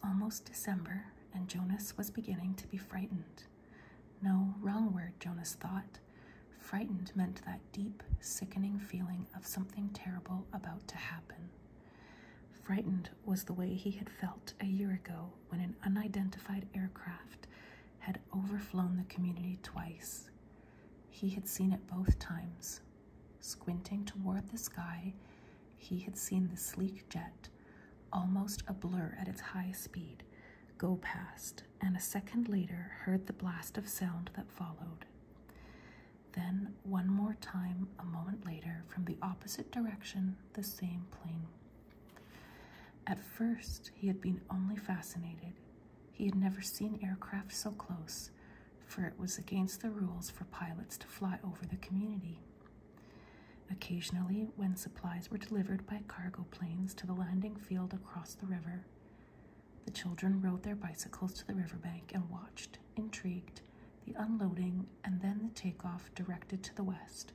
almost December, and Jonas was beginning to be frightened. No, wrong word, Jonas thought. Frightened meant that deep, sickening feeling of something terrible about to happen. Frightened was the way he had felt a year ago when an unidentified aircraft had overflown the community twice. He had seen it both times. Squinting toward the sky, he had seen the sleek jet, almost a blur at its high speed, go past, and a second later heard the blast of sound that followed. Then, one more time, a moment later, from the opposite direction, the same plane. At first, he had been only fascinated. He had never seen aircraft so close, for it was against the rules for pilots to fly over the community. Occasionally, when supplies were delivered by cargo planes to the landing field across the river, the children rode their bicycles to the riverbank and watched, intrigued, the unloading and then the takeoff directed to the west,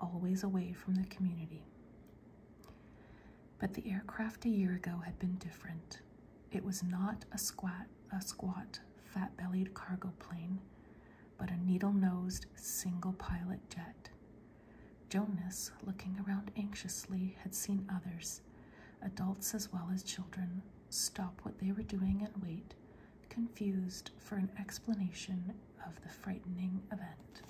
always away from the community. But the aircraft a year ago had been different. It was not a squat, fat-bellied cargo plane, but a needle-nosed, single-pilot jet. Jonas, looking around anxiously, had seen others, adults as well as children, stop what they were doing and wait, confused for an explanation of the frightening event.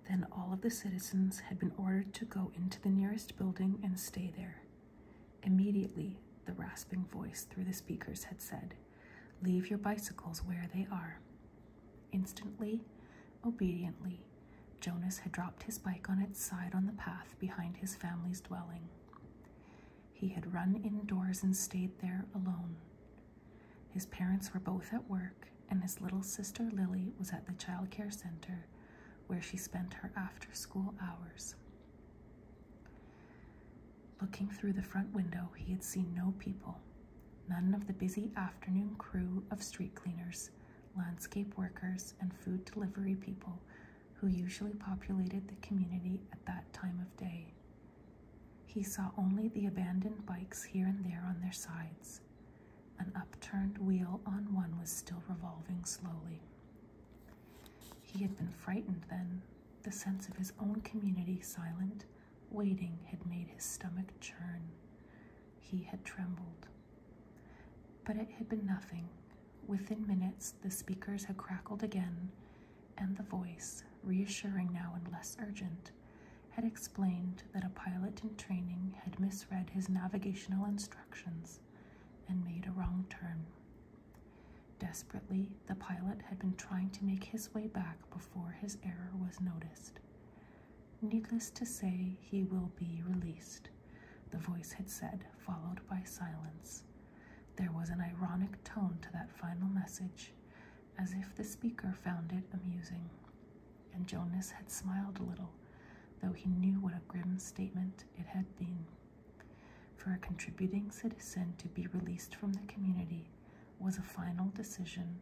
Then all of the citizens had been ordered to go into the nearest building and stay there. Immediately, the rasping voice through the speakers had said, "Leave your bicycles where they are." Instantly, obediently, Jonas had dropped his bike on its side on the path behind his family's dwelling. He had run indoors and stayed there alone. His parents were both at work, and his little sister Lily was at the child care center, where she spent her after-school hours. Looking through the front window, he had seen no people, none of the busy afternoon crew of street cleaners, landscape workers, and food delivery people who usually populated the community at that time of day. He saw only the abandoned bikes here and there on their sides. An upturned wheel on one was still revolving slowly. He had been frightened then. The sense of his own community silent, waiting, had made his stomach churn. He had trembled. But it had been nothing. Within minutes, the speakers had crackled again, and the voice, reassuring now and less urgent, had explained that a pilot in training had misread his navigational instructions and made a wrong turn. Desperately, the pilot had been trying to make his way back before his error was noticed. "Needless to say, he will be released," the voice had said, followed by silence. There was an ironic tone to that final message, as if the speaker found it amusing, and Jonas had smiled a little, though he knew what a grim statement it had been. For a contributing citizen to be released from the community was a final decision,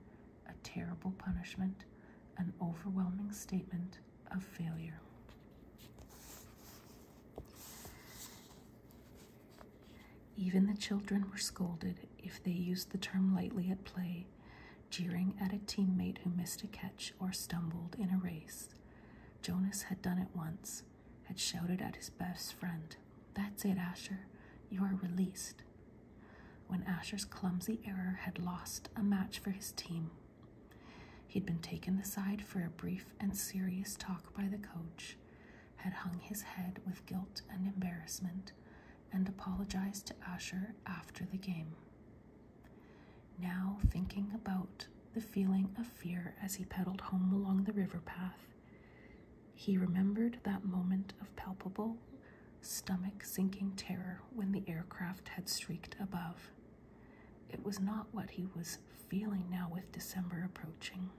a terrible punishment, an overwhelming statement of failure. Even the children were scolded if they used the term lightly at play, jeering at a teammate who missed a catch or stumbled in a race. Jonas had done it once, had shouted at his best friend, "That's it, Asher, you are released," when Asher's clumsy error had lost a match for his team. He'd been taken aside for a brief and serious talk by the coach, had hung his head with guilt and embarrassment, and apologized to Asher after the game. Now, thinking about the feeling of fear as he pedaled home along the river path, he remembered that moment of palpable, stomach-sinking terror when the aircraft had streaked above. It was not what he was feeling now with December approaching.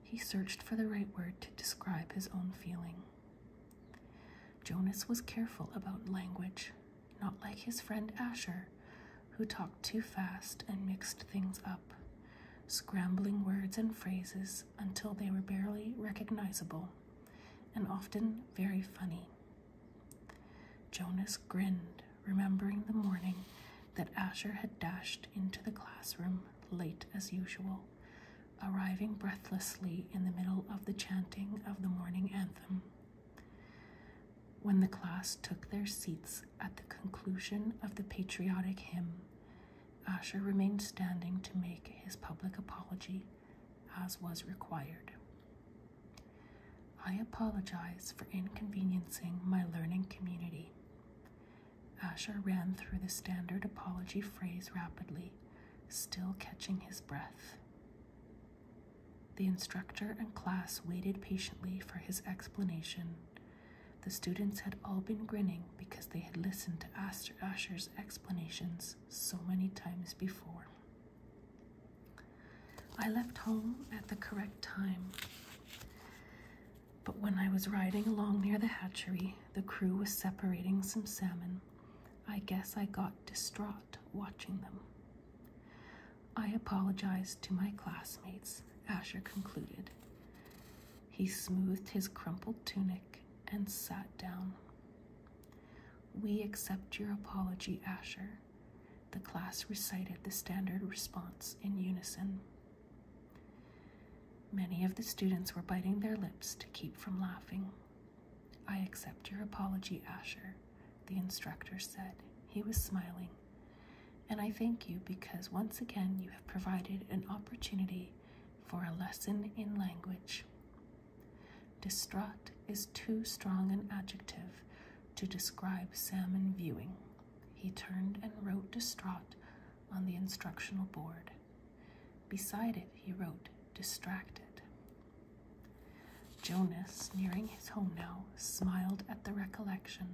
He searched for the right word to describe his own feeling. Jonas was careful about language, not like his friend Asher, who talked too fast and mixed things up, scrambling words and phrases until they were barely recognizable, and often very funny. Jonas grinned, remembering the morning that Asher had dashed into the classroom late as usual, arriving breathlessly in the middle of the chanting of the morning anthem. When the class took their seats at the conclusion of the patriotic hymn, Asher remained standing to make his public apology, as was required. I apologize for inconveniencing my learning community. Asher ran through the standard apology phrase rapidly, still catching his breath. The instructor and class waited patiently for his explanation. The students had all been grinning because they had listened to Asher's explanations so many times before. I left home at the correct time, but when I was riding along near the hatchery, the crew was separating some salmon. I guess I got distraught watching them. I apologized to my classmates, Asher concluded. He smoothed his crumpled tunic and sat down. We accept your apology, Asher. The class recited the standard response in unison. Many of the students were biting their lips to keep from laughing. I accept your apology, Asher, the instructor said. He was smiling. And I thank you because once again you have provided an opportunity for a lesson in language. Distraught is too strong an adjective to describe salmon viewing. He turned and wrote distraught on the instructional board. Beside it, he wrote distracted. Jonas, nearing his home now, smiled at the recollection,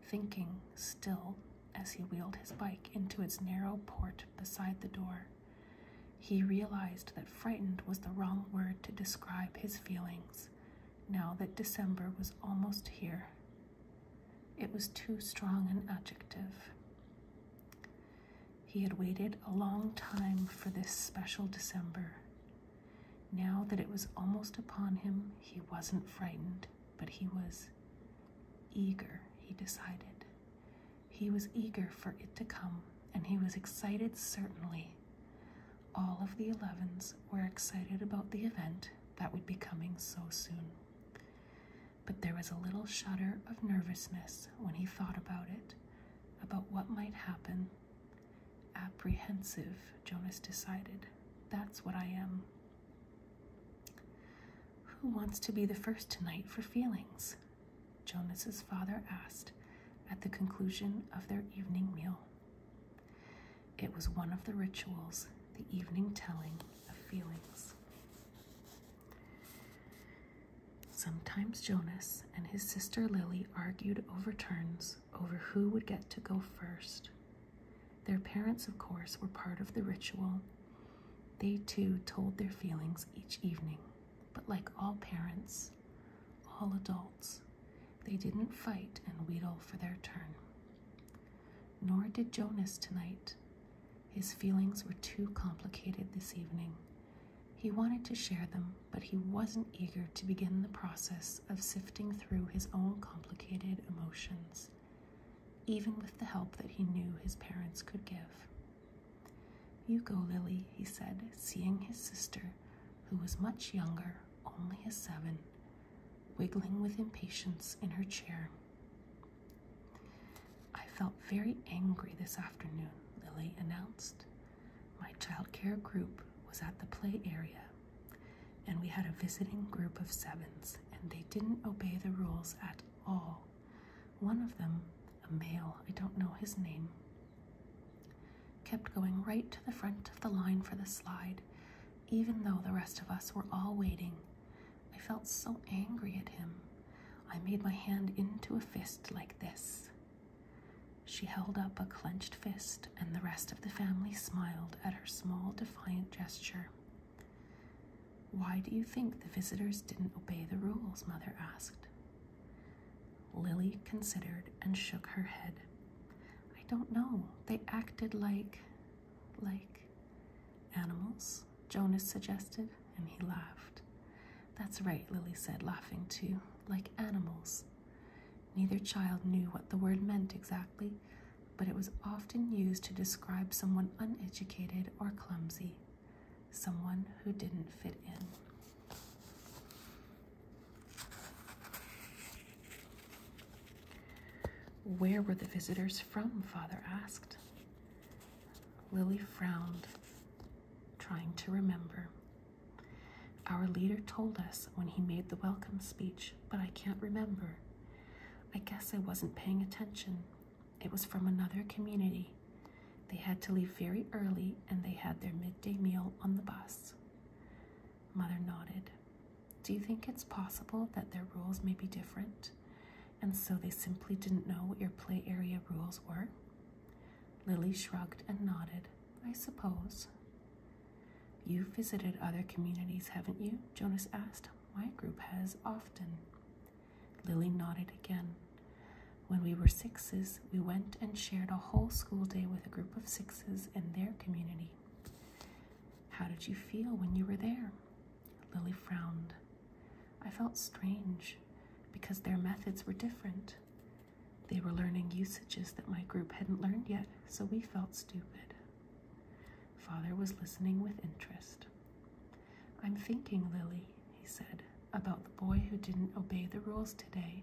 thinking still as he wheeled his bike into its narrow port beside the door. He realized that frightened was the wrong word to describe his feelings, now that December was almost here. It was too strong an adjective. He had waited a long time for this special December. Now that it was almost upon him, he wasn't frightened, but he was eager, he decided. He was eager for it to come, and he was excited certainly. All of the 11s were excited about the event that would be coming so soon. But there was a little shudder of nervousness when he thought about it, about what might happen. Apprehensive, Jonas decided. That's what I am. Who wants to be the first tonight for feelings? Jonas's father asked at the conclusion of their evening meal. It was one of the rituals, the evening telling of feelings. Sometimes Jonas and his sister Lily argued over turns over who would get to go first. Their parents, of course, were part of the ritual. They too told their feelings each evening, but like all parents, all adults, they didn't fight and wheedle for their turn. Nor did Jonas tonight. His feelings were too complicated this evening. He wanted to share them, but he wasn't eager to begin the process of sifting through his own complicated emotions, even with the help that he knew his parents could give. You go, Lily, he said, seeing his sister, who was much younger, only a 7, wiggling with impatience in her chair. I felt very angry this afternoon, Lily announced. My childcare group was at the play area, and we had a visiting group of 7s, and they didn't obey the rules at all. One of them, a male, I don't know his name, kept going right to the front of the line for the slide, even though the rest of us were all waiting. I felt so angry at him. I made my hand into a fist like this. She held up a clenched fist, and the rest of the family smiled at her small, defiant gesture. Why do you think the visitors didn't obey the rules? Mother asked. Lily considered and shook her head. I don't know. They acted like animals, Jonas suggested, and he laughed. That's right, Lily said, laughing too. Like animals. Neither child knew what the word meant exactly, but it was often used to describe someone uneducated or clumsy, someone who didn't fit in. Where were the visitors from? Father asked. Lily frowned, trying to remember. Our leader told us when he made the welcome speech, but I can't remember. I guess I wasn't paying attention. It was from another community. They had to leave very early, and they had their midday meal on the bus. Mother nodded. Do you think it's possible that their rules may be different, and so they simply didn't know what your play area rules were? Lily shrugged and nodded. I suppose. You've visited other communities, haven't you? Jonas asked. My group has often. Lily nodded again. When we were 6s, we went and shared a whole school day with a group of 6s in their community. How did you feel when you were there? Lily frowned. I felt strange because their methods were different. They were learning usages that my group hadn't learned yet, so we felt stupid. Father was listening with interest. I'm thinking, Lily, he said, about the boy who didn't obey the rules today.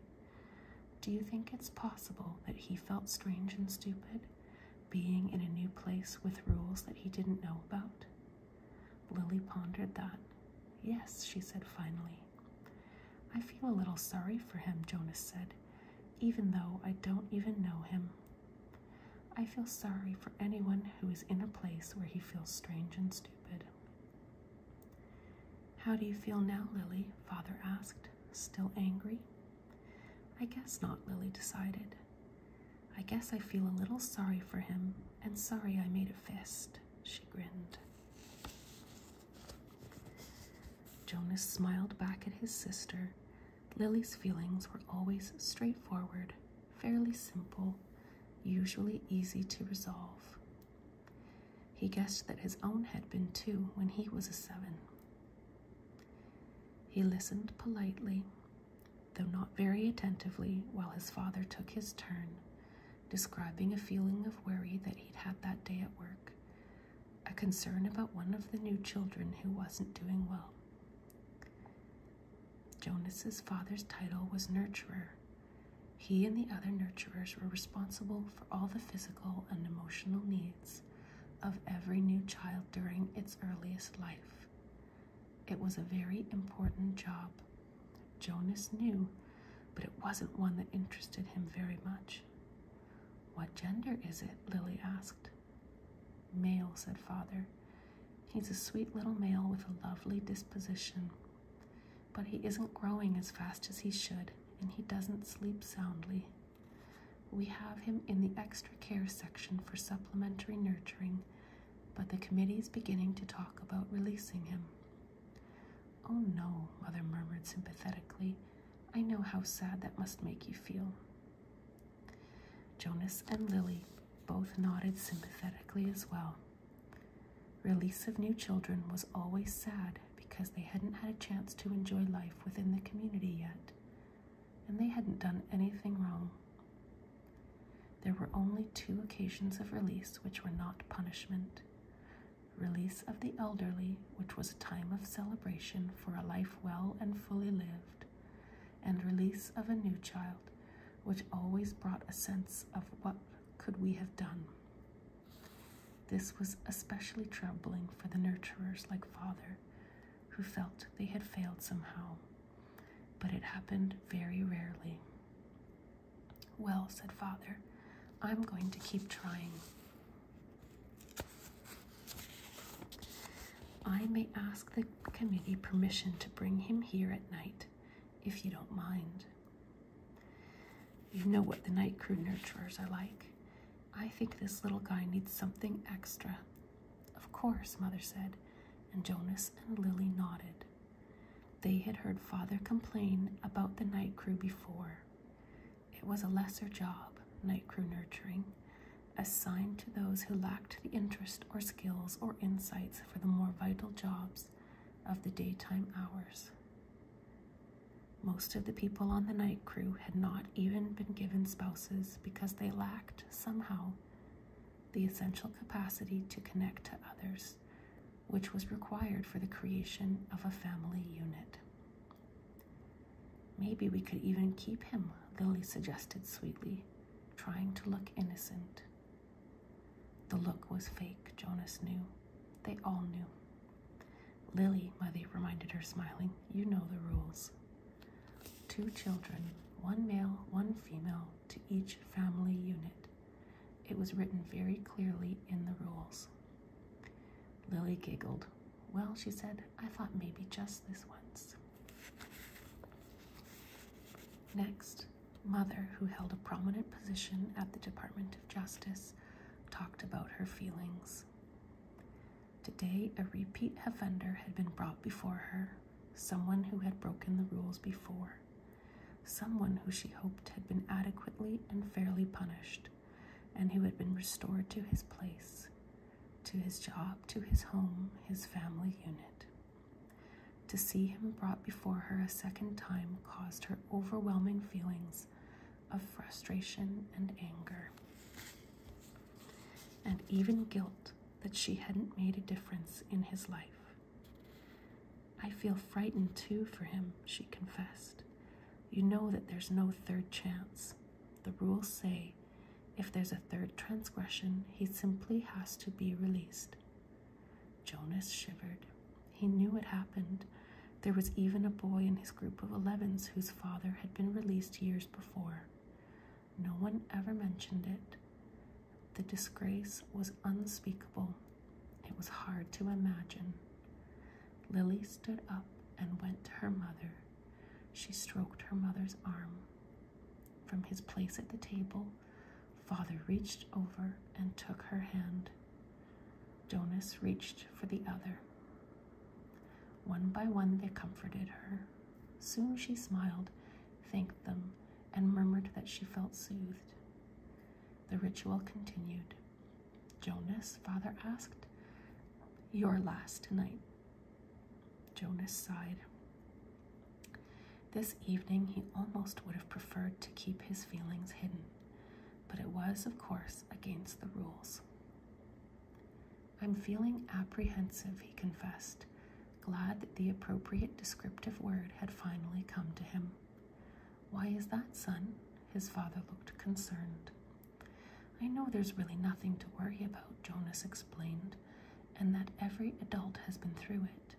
Do you think it's possible that he felt strange and stupid, being in a new place with rules that he didn't know about? Lily pondered that. Yes, she said finally. I feel a little sorry for him, Jonas said, even though I don't even know him. I feel sorry for anyone who is in a place where he feels strange and stupid. How do you feel now, Lily? Father asked. Still angry? I guess not, Lily decided. I guess I feel a little sorry for him, and sorry I made a fist, she grinned. Jonas smiled back at his sister. Lily's feelings were always straightforward, fairly simple, usually easy to resolve. He guessed that his own had been too when he was a 7. He listened politely, though not very attentively, while his father took his turn, describing a feeling of worry that he'd had that day at work, a concern about one of the new children who wasn't doing well. Jonas's father's title was nurturer. He and the other nurturers were responsible for all the physical and emotional needs of every new child during its earliest life. It was a very important job. Jonas knew, but it wasn't one that interested him very much. What gender is it? Lily asked. Male, said Father. He's a sweet little male with a lovely disposition, but he isn't growing as fast as he should, and he doesn't sleep soundly. We have him in the extra care section for supplementary nurturing, but the committee is beginning to talk about releasing him. Oh no, Mother murmured sympathetically. I know how sad that must make you feel. Jonas and Lily both nodded sympathetically as well. Release of new children was always sad because they hadn't had a chance to enjoy life within the community yet, and they hadn't done anything wrong. There were only 2 occasions of release which were not punishment. Release of the elderly, which was a time of celebration for a life well and fully lived, and release of a new child, which always brought a sense of what could we have done. This was especially troubling for the nurturers like Father, who felt they had failed somehow, but it happened very rarely. Well, said Father, I'm going to keep trying. I may ask the committee permission to bring him here at night, if you don't mind. You know what the night crew nurturers are like. I think this little guy needs something extra. Of course, Mother said, and Jonas and Lily nodded. They had heard Father complain about the night crew before. It was a lesser job, night crew nurturing, assigned to those who lacked the interest or skills or insights for the more vital jobs of the daytime hours. Most of the people on the night crew had not even been given spouses because they lacked, somehow, the essential capacity to connect to others, which was required for the creation of a family unit. Maybe we could even keep him, Lily suggested sweetly, trying to look innocent. The look was fake, Jonas knew. They all knew. Lily, Mother reminded her, smiling, you know the rules. 2 children, 1 male, 1 female, to each family unit. It was written very clearly in the rules. Lily giggled. Well, she said, I thought maybe just this once. Next, Mother, who held a prominent position at the Department of Justice, talked about her feelings. Today, a repeat offender had been brought before her, someone who had broken the rules before, someone who she hoped had been adequately and fairly punished, and who had been restored to his place, to his job, to his home, his family unit. To see him brought before her a second time caused her overwhelming feelings of frustration and anger, and even guilt that she hadn't made a difference in his life. I feel frightened too for him, she confessed. You know that there's no third chance. The rules say if there's a third transgression, he simply has to be released. Jonas shivered. He knew it happened. There was even a boy in his group of 11s whose father had been released years before. No one ever mentioned it. The disgrace was unspeakable. It was hard to imagine. Lily stood up and went to her mother. She stroked her mother's arm. From his place at the table, Father reached over and took her hand. Jonas reached for the other. One by one they comforted her. Soon she smiled, thanked them, and murmured that she felt soothed. The ritual continued. Jonas, Father asked, your last tonight. Jonas sighed. This evening he almost would have preferred to keep his feelings hidden, but it was, of course, against the rules. I'm feeling apprehensive, he confessed, glad that the appropriate descriptive word had finally come to him. Why is that, son? His father looked concerned. I know there's really nothing to worry about, Jonas explained, and that every adult has been through it.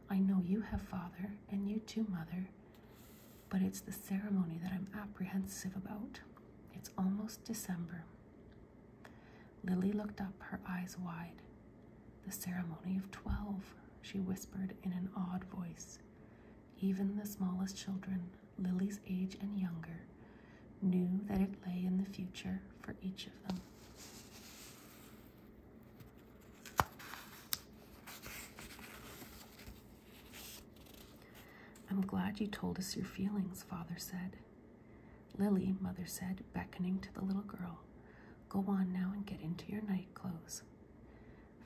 I know you have, Father, and you too, Mother, but it's the ceremony that I'm apprehensive about. It's almost December. Lily looked up, her eyes wide. The ceremony of 12, she whispered in an odd voice. Even the smallest children, Lily's age and younger, knew that it lay in the future for each of them. I'm glad you told us your feelings, Father said. Lily, Mother said, beckoning to the little girl. Go on now and get into your night clothes.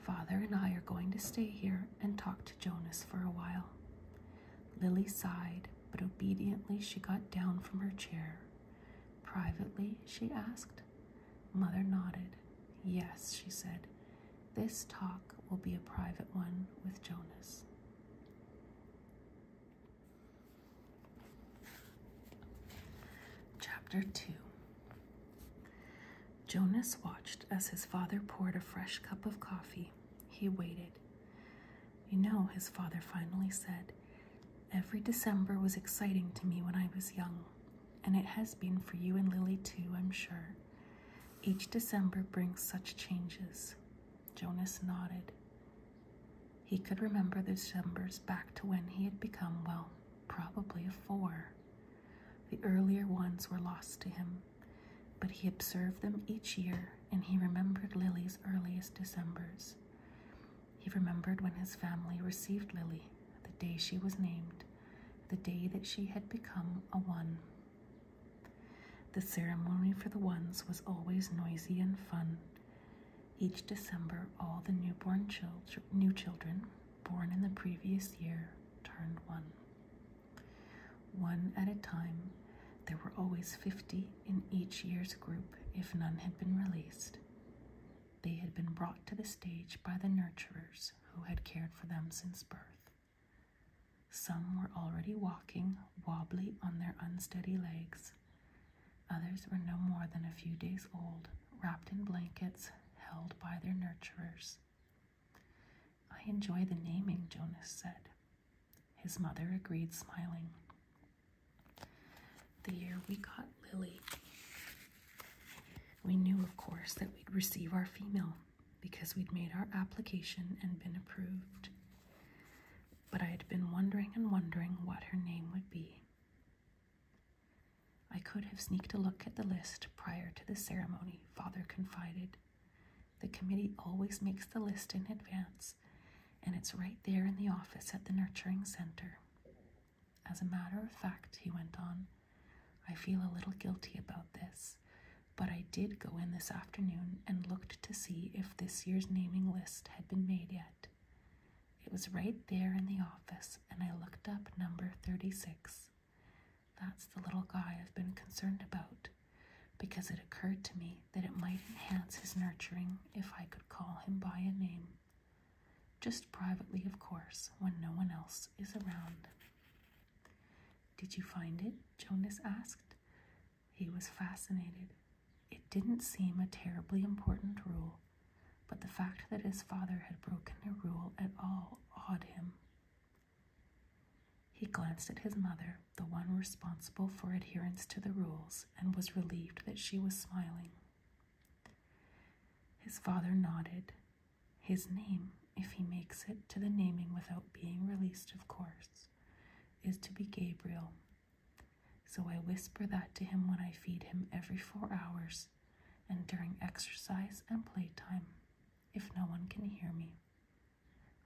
Father and I are going to stay here and talk to Jonas for a while. Lily sighed, but obediently she got down from her chair. Privately, she asked. Mother nodded. Yes, she said. This talk will be a private one with Jonas. Chapter 2. Jonas watched as his father poured a fresh cup of coffee. He waited. You know, his father finally said, every December was exciting to me when I was young, and it has been for you and Lily too, I'm sure. Each December brings such changes. Jonas nodded. He could remember the Decembers back to when he had become, well, probably a 4. The earlier ones were lost to him, but he observed them each year, and he remembered Lily's earliest Decembers. He remembered when his family received Lily, the day she was named, the day that she had become a 1. The ceremony for the 1s was always noisy and fun. Each December, all the new children born in the previous year turned 1. One at a time, there were always 50 in each year's group if none had been released. They had been brought to the stage by the nurturers who had cared for them since birth. Some were already walking, wobbly on their unsteady legs. Others were no more than a few days old, wrapped in blankets, held by their nurturers. "I enjoy the naming," Jonas said. His mother agreed, smiling. The year we got Lily, we knew, of course, that we'd receive our female because we'd made our application and been approved. But I had been wondering and wondering what her name would be. "I could have sneaked a look at the list prior to the ceremony," Father confided. "The committee always makes the list in advance, and it's right there in the office at the Nurturing Center. As a matter of fact," he went on, "I feel a little guilty about this, but I did go in this afternoon and looked to see if this year's naming list had been made yet. It was right there in the office, and I looked up number 36. That's the little guy I've been concerned about, because it occurred to me that it might enhance his nurturing if I could call him by a name. Just privately, of course, when no one else is around." "Did you find it?" Jonas asked. He was fascinated. It didn't seem a terribly important rule, but the fact that his father had broken a rule at all awed him. He glanced at his mother, the one responsible for adherence to the rules, and was relieved that she was smiling. His father nodded. "His name, if he makes it to the naming without being released, of course, is to be Gabriel. So I whisper that to him when I feed him every 4 hours and during exercise and playtime, if no one can hear me.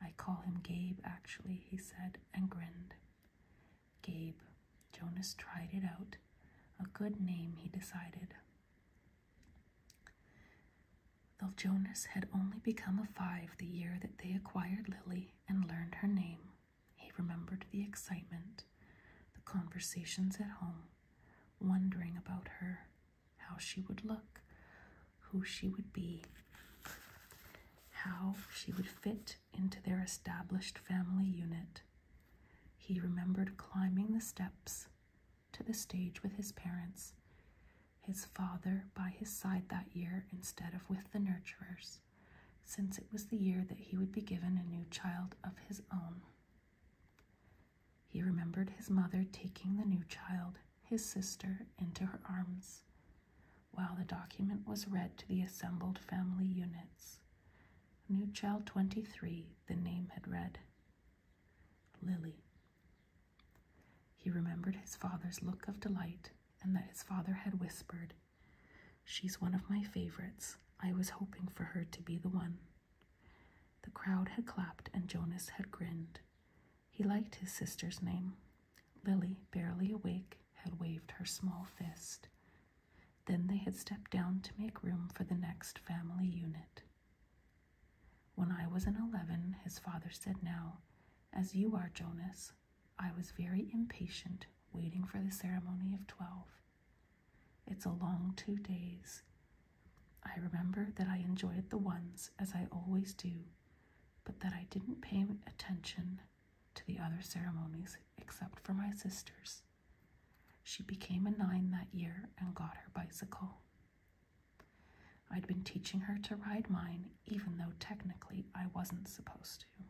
I call him Gabe, actually," he said, and grinned. Gabe. Jonas tried it out. A good name, he decided. Though Jonas had only become a 5 the year that they acquired Lily and learned her name, he remembered the excitement, the conversations at home, wondering about her, how she would look, who she would be, how she would fit into their established family unit. He remembered climbing the steps to the stage with his parents, his father by his side that year instead of with the nurturers, since it was the year that he would be given a new child of his own. He remembered his mother taking the new child, his sister, into her arms, while the document was read to the assembled family units. New child 23, the name had read. Lily. He remembered his father's look of delight, and that his father had whispered, "She's one of my favorites. I was hoping for her to be the one." The crowd had clapped and Jonas had grinned. He liked his sister's name. Lily, barely awake, had waved her small fist. Then they had stepped down to make room for the next family unit. "When I was in 11, his father said now, as you are, Jonas, I was very impatient, waiting for the ceremony of 12. It's a long 2 days. I remember that I enjoyed the ones, as I always do, but that I didn't pay attention to the other ceremonies except for my sister's. She became a 9 that year and got her bicycle. I'd been teaching her to ride mine, even though technically I wasn't supposed to."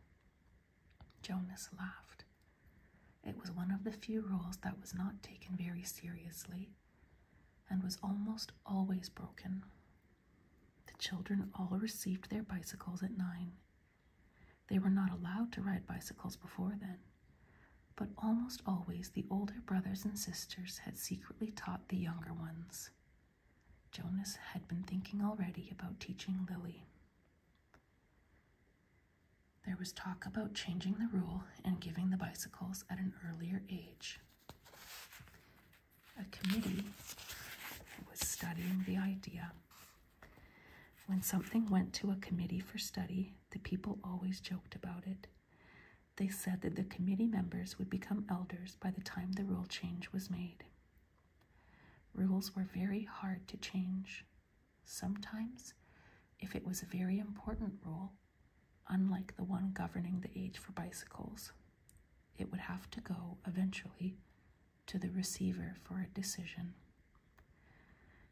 Jonas laughed. It was one of the few rules that was not taken very seriously and was almost always broken. The children all received their bicycles at 9. They were not allowed to ride bicycles before then, but almost always the older brothers and sisters had secretly taught the younger ones. Jonas had been thinking already about teaching Lily. There was talk about changing the rule and giving the bicycles at an earlier age. A committee was studying the idea. When something went to a committee for study, the people always joked about it. They said that the committee members would become elders by the time the rule change was made. Rules were very hard to change. Sometimes, if it was a very important rule, unlike the one governing the age for bicycles, it would have to go, eventually, to the receiver for a decision.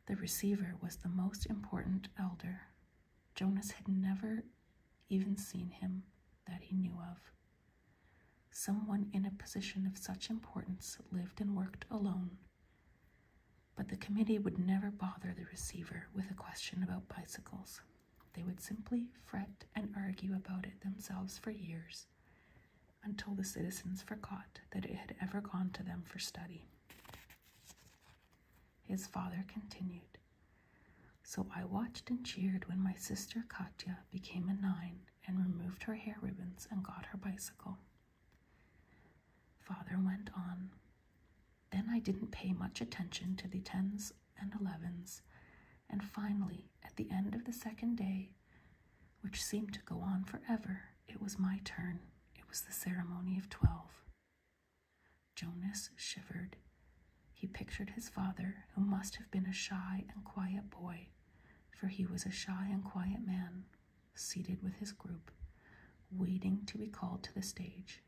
The receiver was the most important elder. Jonas had never even seen him that he knew of. Someone in a position of such importance lived and worked alone, but the committee would never bother the receiver with a question about bicycles. They would simply fret and argue about it themselves for years, until the citizens forgot that it had ever gone to them for study. His father continued, "So I watched and cheered when my sister Katya became a 9 and removed her hair ribbons and got her bicycle." Father went on, "Then I didn't pay much attention to the 10s and 11s, and finally, at the end of the second day, which seemed to go on forever, it was my turn. It was the ceremony of 12. Jonas shivered. He pictured his father, who must have been a shy and quiet boy, for he was a shy and quiet man, seated with his group, waiting to be called to the stage.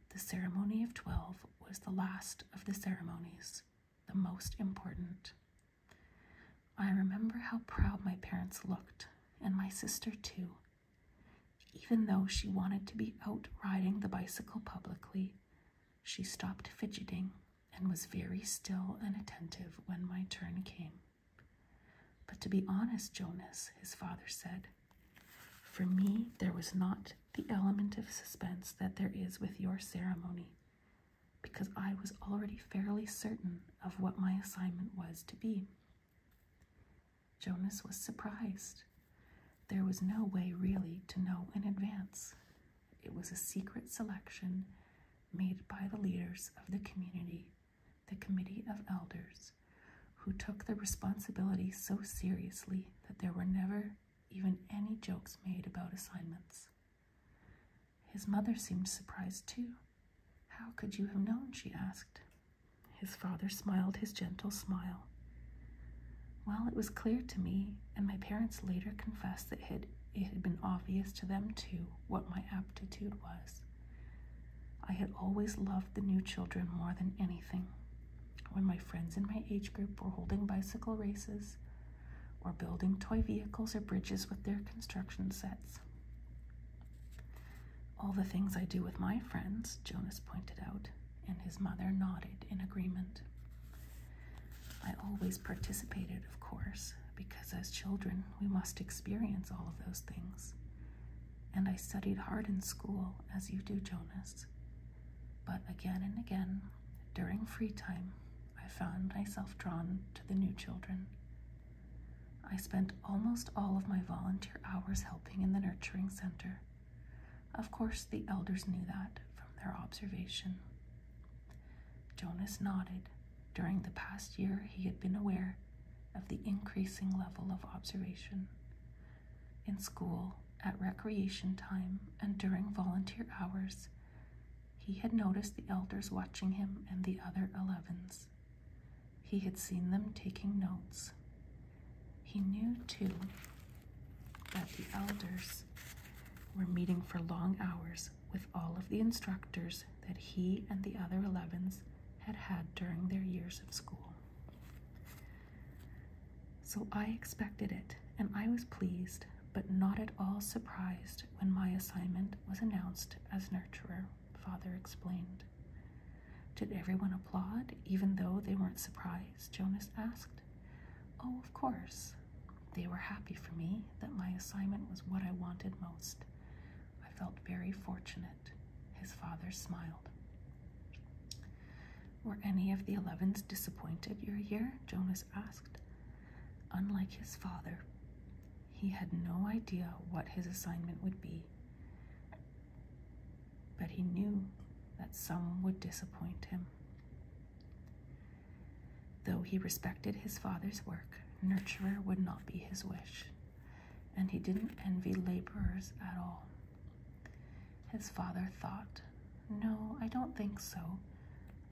The ceremony of 12 was the last of the ceremonies, the most important. I remember how proud my parents looked, and my sister too. Even though she wanted to be out riding the bicycle publicly, she stopped fidgeting and was very still and attentive when my turn came. But to be honest, Jonas, his father said, for me there was not the element of suspense that there is with your ceremony, because I was already fairly certain of what my assignment was to be." Jonas was surprised. There was no way really to know in advance. It was a secret selection made by the leaders of the community, the Committee of Elders, who took the responsibility so seriously that there were never even any jokes made about assignments. His mother seemed surprised too. "How could you have known?" she asked. His father smiled his gentle smile. "Well, it was clear to me, and my parents later confessed that it had been obvious to them too what my aptitude was. I had always loved the new children more than anything. When my friends in my age group were holding bicycle races or building toy vehicles or bridges with their construction sets. All the things I do with my friends," Jonas pointed out, and his mother nodded in agreement. "I always participated, of course, because as children we must experience all of those things. And I studied hard in school, as you do, Jonas. But again and again, during free time, I found myself drawn to the new children. I spent almost all of my volunteer hours helping in the nurturing center. Of course, the elders knew that from their observation." Jonas nodded. During the past year, he had been aware of the increasing level of observation. In school, at recreation time, and during volunteer hours, he had noticed the elders watching him and the other 11s. He had seen them taking notes. He knew, too, that the elders were meeting for long hours with all of the instructors that he and the other 11s had had during their years of school. So I expected it, and I was pleased, but not at all surprised when my assignment was announced as nurturer, Father explained. "Did everyone applaud, even though they weren't surprised?" Jonas asked. "Oh, of course. They were happy for me, that my assignment was what I wanted most. I felt very fortunate." His father smiled. "Were any of the 11s disappointed your year?" Jonas asked. Unlike his father, he had no idea what his assignment would be, but he knew that some would disappoint him. Though he respected his father's work, nurturer would not be his wish, and he didn't envy laborers at all. His father thought, "No, I don't think so.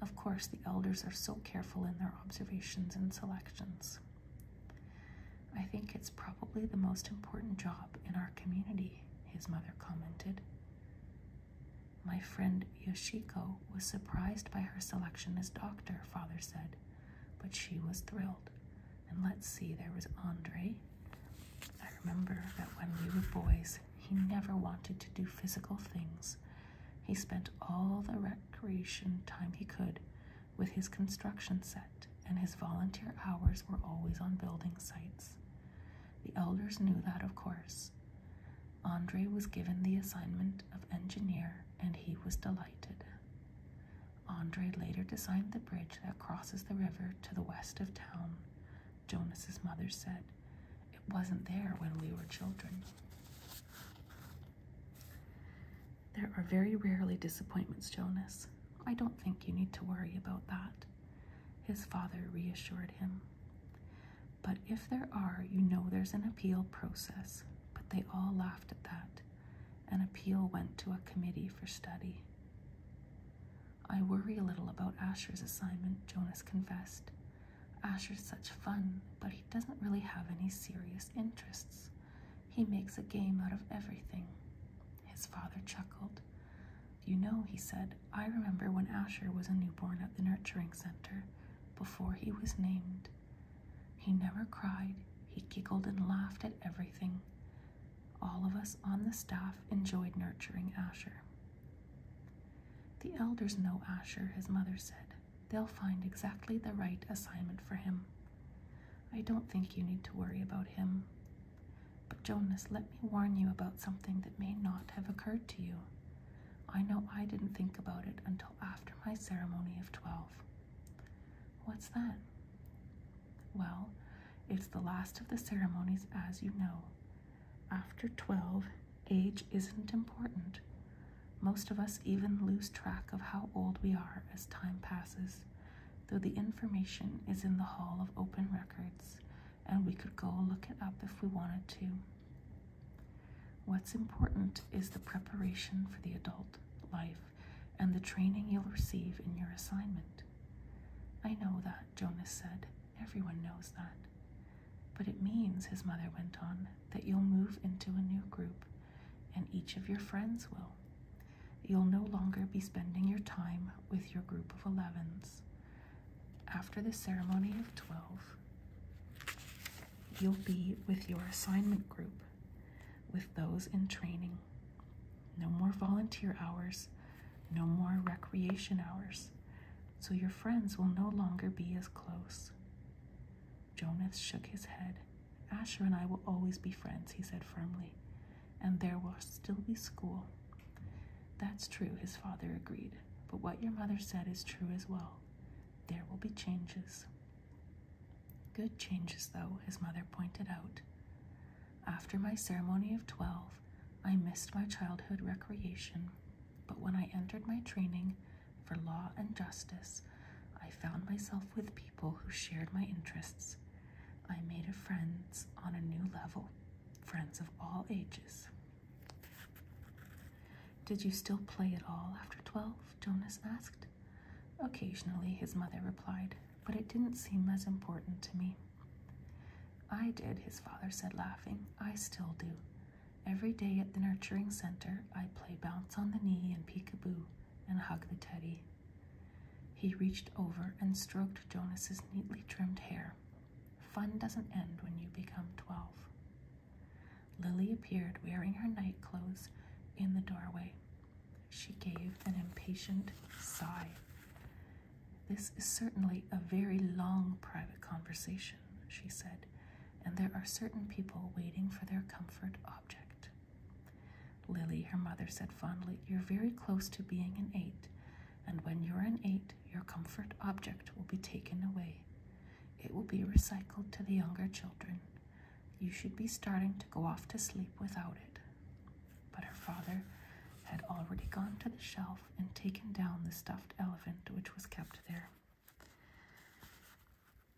Of course, the elders are so careful in their observations and selections." "I think it's probably the most important job in our community," his mother commented. "My friend Yoshiko was surprised by her selection as doctor," father said, "but she was thrilled. And let's see, there was Andre. I remember that when we were boys, he never wanted to do physical things. He spent all the recreation time he could with his construction set, and his volunteer hours were always on building sites. The elders knew that, of course. Andre was given the assignment of engineer, and he was delighted. Andre later designed the bridge that crosses the river to the west of town," Jonas's mother said. "It wasn't there when we were children." "There are very rarely disappointments, Jonas. I don't think you need to worry about that," his father reassured him. "But if there are, you know there's an appeal process." But they all laughed at that. An appeal went to a committee for study. "I worry a little about Asher's assignment," Jonas confessed. "Asher's such fun, but he doesn't really have any serious interests. He makes a game out of everything." His father chuckled. "You know," he said, "I remember when Asher was a newborn at the nurturing center, before he was named. He never cried. He giggled and laughed at everything. All of us on the staff enjoyed nurturing Asher." "The elders know Asher," his mother said. "They'll find exactly the right assignment for him. I don't think you need to worry about him. But Jonas, let me warn you about something that may not have occurred to you. I know I didn't think about it until after my ceremony of 12. "What's that?" "Well, it's the last of the ceremonies, as you know. After 12, age isn't important. Most of us even lose track of how old we are as time passes, though the information is in the Hall of Open Records, and we could go look it up if we wanted to. What's important is the preparation for the adult life and the training you'll receive in your assignment." "I know that," Jonas said. "Everyone knows that. But it means," his mother went on, "that you'll move into a new group, and each of your friends will. You'll no longer be spending your time with your group of 11s. After the ceremony of 12, you'll be with your assignment group, with those in training. No more volunteer hours, no more recreation hours, so your friends will no longer be as close." Jonas shook his head. "Asher and I will always be friends," he said firmly, "and there will still be school." "That's true," his father agreed, "but what your mother said is true as well. There will be changes." "Good changes, though," his mother pointed out. "After my ceremony of 12, I missed my childhood recreation, but when I entered my training for law and justice, I found myself with people who shared my interests. I made friends on a new level, friends of all ages." "Did you still play at all after 12? Jonas asked. "Occasionally," his mother replied, "but it didn't seem as important to me." "I did," his father said, laughing. "I still do. Every day at the nurturing center, I play bounce on the knee and peekaboo and hug the teddy." He reached over and stroked Jonas's neatly trimmed hair. "Fun doesn't end when you become 12. Lily appeared wearing her night clothes in the doorway. She gave an impatient sigh. "This is certainly a very long private conversation," she said, "and there are certain people waiting for their comfort object." "Lily," her mother said fondly, "you're very close to being an 8, and when you're an 8, your comfort object will be taken away. It will be recycled to the younger children. You should be starting to go off to sleep without it." But her father had already gone to the shelf and taken down the stuffed elephant which was kept there.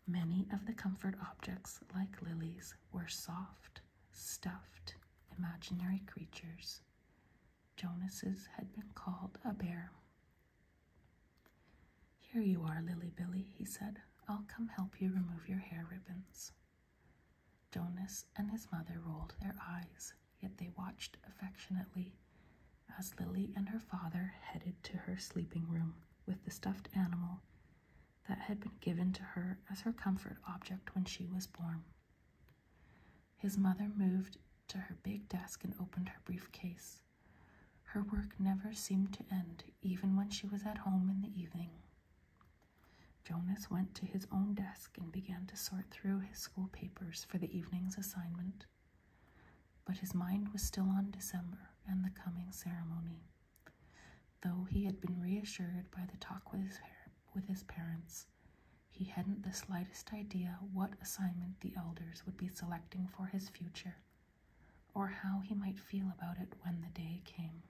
Many of the comfort objects, like Lily's, were soft, stuffed, imaginary creatures. Jonas's had been called a bear. "Here you are, Lily Billy," he said. "I'll come help you remove your hair ribbons." Jonas and his mother rolled their eyes, yet they watched affectionately as Lily and her father headed to her sleeping room with the stuffed animal that had been given to her as her comfort object when she was born. His mother moved to her big desk and opened her briefcase. Her work never seemed to end, even when she was at home in the evening. Jonas went to his own desk and began to sort through his school papers for the evening's assignment. But his mind was still on December and the coming ceremony. Though he had been reassured by the talk with his parents, he hadn't the slightest idea what assignment the elders would be selecting for his future, or how he might feel about it when the day came.